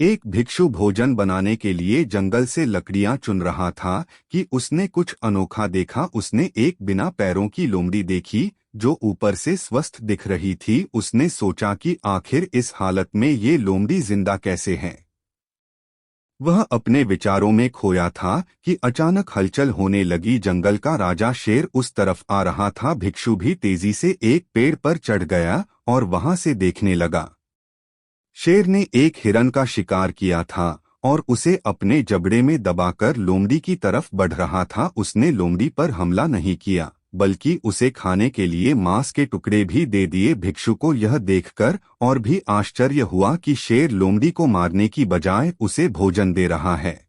एक भिक्षु भोजन बनाने के लिए जंगल से लकड़ियां चुन रहा था कि उसने कुछ अनोखा देखा। उसने एक बिना पैरों की लोमड़ी देखी जो ऊपर से स्वस्थ दिख रही थी। उसने सोचा कि आखिर इस हालत में ये लोमड़ी जिंदा कैसे है। वह अपने विचारों में खोया था कि अचानक हलचल होने लगी। जंगल का राजा शेर उस तरफ आ रहा था। भिक्षु भी तेजी से एक पेड़ पर चढ़ गया और वहां से देखने लगा। शेर ने एक हिरन का शिकार किया था और उसे अपने जबड़े में दबाकर लोमड़ी की तरफ बढ़ रहा था। उसने लोमड़ी पर हमला नहीं किया बल्कि उसे खाने के लिए मांस के टुकड़े भी दे दिए। भिक्षु को यह देखकर और भी आश्चर्य हुआ कि शेर लोमड़ी को मारने की बजाय उसे भोजन दे रहा है।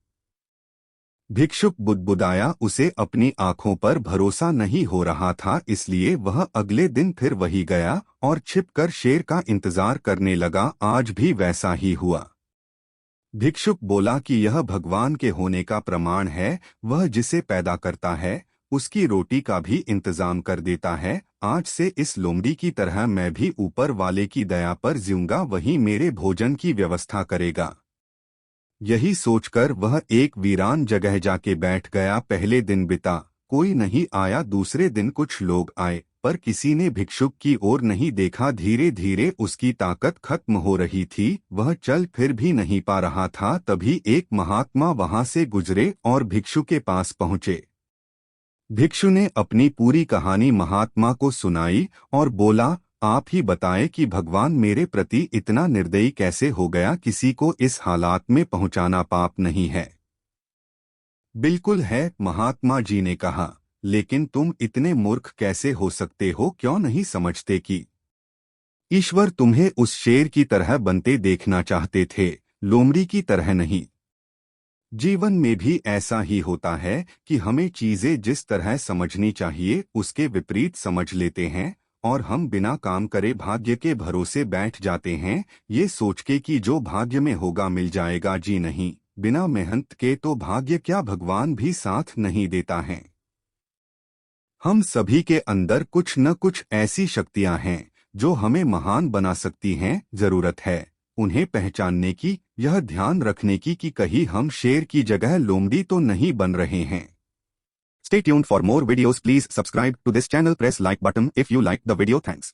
भिक्षुक बुदबुदाया। उसे अपनी आंखों पर भरोसा नहीं हो रहा था, इसलिए वह अगले दिन फिर वही गया और छिपकर शेर का इंतजार करने लगा। आज भी वैसा ही हुआ। भिक्षुक बोला कि यह भगवान के होने का प्रमाण है। वह जिसे पैदा करता है उसकी रोटी का भी इंतजाम कर देता है। आज से इस लोमड़ी की तरह मैं भी ऊपर वाले की दया पर जीऊंगा। वही मेरे भोजन की व्यवस्था करेगा। यही सोचकर वह एक वीरान जगह जाके बैठ गया। पहले दिन बिता, कोई नहीं आया। दूसरे दिन कुछ लोग आए पर किसी ने भिक्षुक की ओर नहीं देखा। धीरे धीरे उसकी ताकत खत्म हो रही थी। वह चल फिर भी नहीं पा रहा था। तभी एक महात्मा वहां से गुजरे और भिक्षु के पास पहुंचे। भिक्षु ने अपनी पूरी कहानी महात्मा को सुनाई और बोला, आप ही बताएं कि भगवान मेरे प्रति इतना निर्दयी कैसे हो गया। किसी को इस हालात में पहुंचाना पाप नहीं है। बिल्कुल है, महात्मा जी ने कहा, लेकिन तुम इतने मूर्ख कैसे हो सकते हो। क्यों नहीं समझते कि ईश्वर तुम्हें उस शेर की तरह बनते देखना चाहते थे, लोमड़ी की तरह नहीं। जीवन में भी ऐसा ही होता है कि हमें चीजें जिस तरह समझनी चाहिए उसके विपरीत समझ लेते हैं और हम बिना काम करे भाग्य के भरोसे बैठ जाते हैं, ये सोच के कि जो भाग्य में होगा मिल जाएगा। जी नहीं, बिना मेहनत के तो भाग्य क्या भगवान भी साथ नहीं देता है। हम सभी के अंदर कुछ न कुछ ऐसी शक्तियां हैं जो हमें महान बना सकती हैं। जरूरत है उन्हें पहचानने की, यह ध्यान रखने की कि कहीं हम शेर की जगह लोमड़ी तो नहीं बन रहे हैं। Stay tuned for more videos. Please subscribe to this channel. Press like button if you like the video. Thanks.